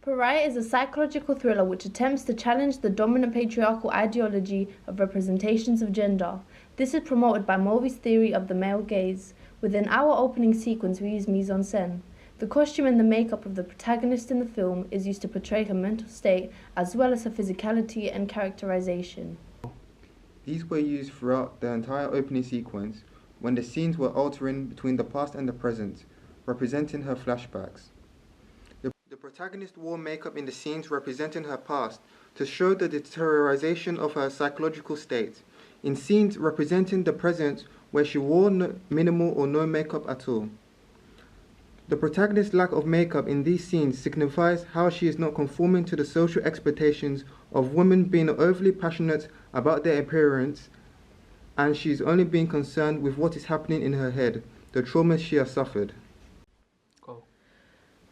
Pariah is a psychological thriller which attempts to challenge the dominant patriarchal ideology of representations of gender. This is promoted by Mulvey's theory of the male gaze. Within our opening sequence, we use mise-en-scène. The costume and the makeup of the protagonist in the film is used to portray her mental state as well as her physicality and characterization. These were used throughout the entire opening sequence when the scenes were altering between the past and the present, representing her flashbacks. The protagonist wore makeup in the scenes representing her past to show the deterioration of her psychological state. In scenes representing the present where she wore minimal or no makeup at all. The protagonist's lack of makeup in these scenes signifies how she is not conforming to the social expectations of women being overly passionate about their appearance, and she is only being concerned with what is happening in her head, the trauma she has suffered.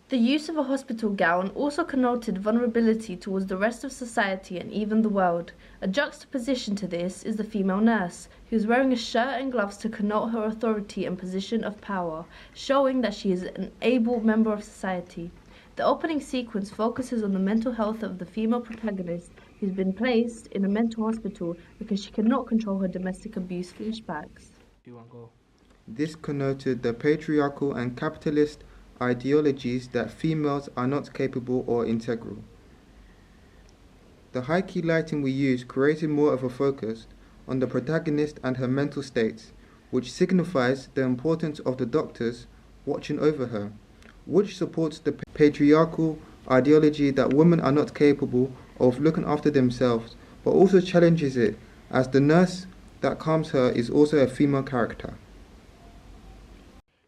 The use of a hospital gown also connoted vulnerability towards the rest of society and even the world. A juxtaposition to this is the female nurse, who is wearing a shirt and gloves to connote her authority and position of power, showing that she is an able member of society. The opening sequence focuses on the mental health of the female protagonist, who's been placed in a mental hospital because she cannot control her domestic abuse flashbacks. This connoted the patriarchal and capitalist ideologies that females are not capable or integral. The high key lighting we used created more of a focus on the protagonist and her mental states, which signifies the importance of the doctors watching over her, which supports the patriarchal ideology that women are not capable of looking after themselves, but also challenges it as the nurse that calms her is also a female character.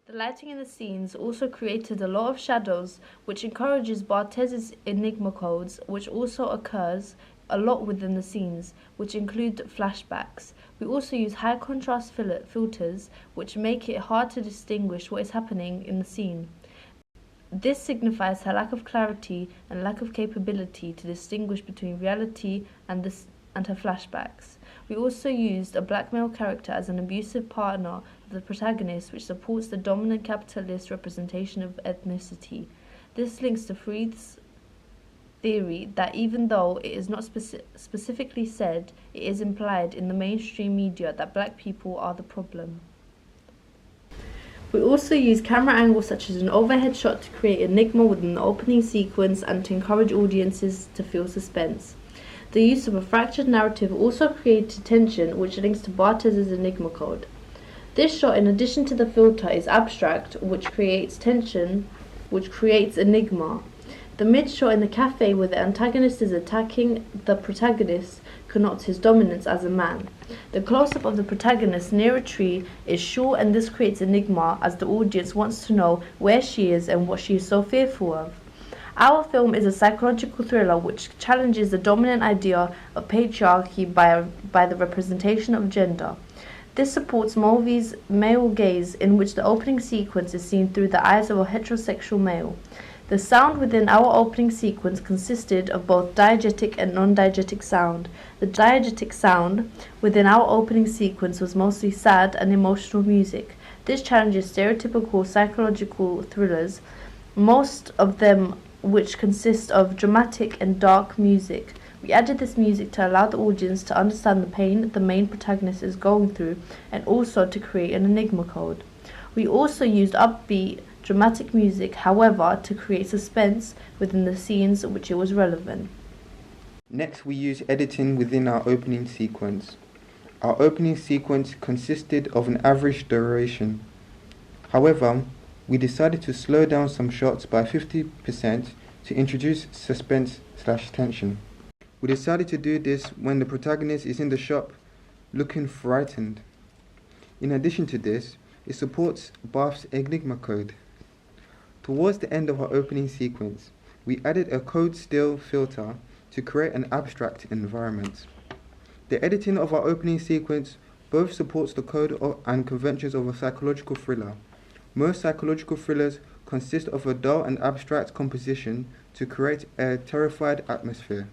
The lighting in the scenes also created a lot of shadows, which encourages Barthes's enigma codes, which also occurs a lot within the scenes, which include flashbacks. We also use high contrast filters, which make it hard to distinguish what is happening in the scene. This signifies her lack of clarity and lack of capability to distinguish between reality and her flashbacks. We also used a black male character as an abusive partner of the protagonist, which supports the dominant capitalist representation of ethnicity. This links to Freud's theory that even though it is not specifically said, it is implied in the mainstream media that black people are the problem. We also use camera angles such as an overhead shot to create enigma within the opening sequence and to encourage audiences to feel suspense. The use of a fractured narrative also created tension, which links to Barthes's enigma code. This shot, in addition to the filter, is abstract, which creates tension, which creates enigma. The mid shot in the cafe where the antagonist is attacking the protagonist connotes his dominance as a man. The close-up of the protagonist near a tree is short, and this creates enigma as the audience wants to know where she is and what she is so fearful of. Our film is a psychological thriller which challenges the dominant idea of patriarchy by the representation of gender. This supports Mulvey's male gaze, in which the opening sequence is seen through the eyes of a heterosexual male. The sound within our opening sequence consisted of both diegetic and non-diegetic sound. The diegetic sound within our opening sequence was mostly sad and emotional music. This challenges stereotypical psychological thrillers, most of them which consist of dramatic and dark music. We added this music to allow the audience to understand the pain the main protagonist is going through and also to create an enigma code. We also used upbeat, dramatic music, however, to create suspense within the scenes which it was relevant. Next, we use editing within our opening sequence. Our opening sequence consisted of an average duration. However, we decided to slow down some shots by 50% to introduce suspense/tension. We decided to do this when the protagonist is in the shop looking frightened. In addition to this, it supports Barth's enigma code. Towards the end of our opening sequence, we added a code still filter to create an abstract environment. The editing of our opening sequence both supports the code and conventions of a psychological thriller. Most psychological thrillers consist of a dull and abstract composition to create a terrified atmosphere.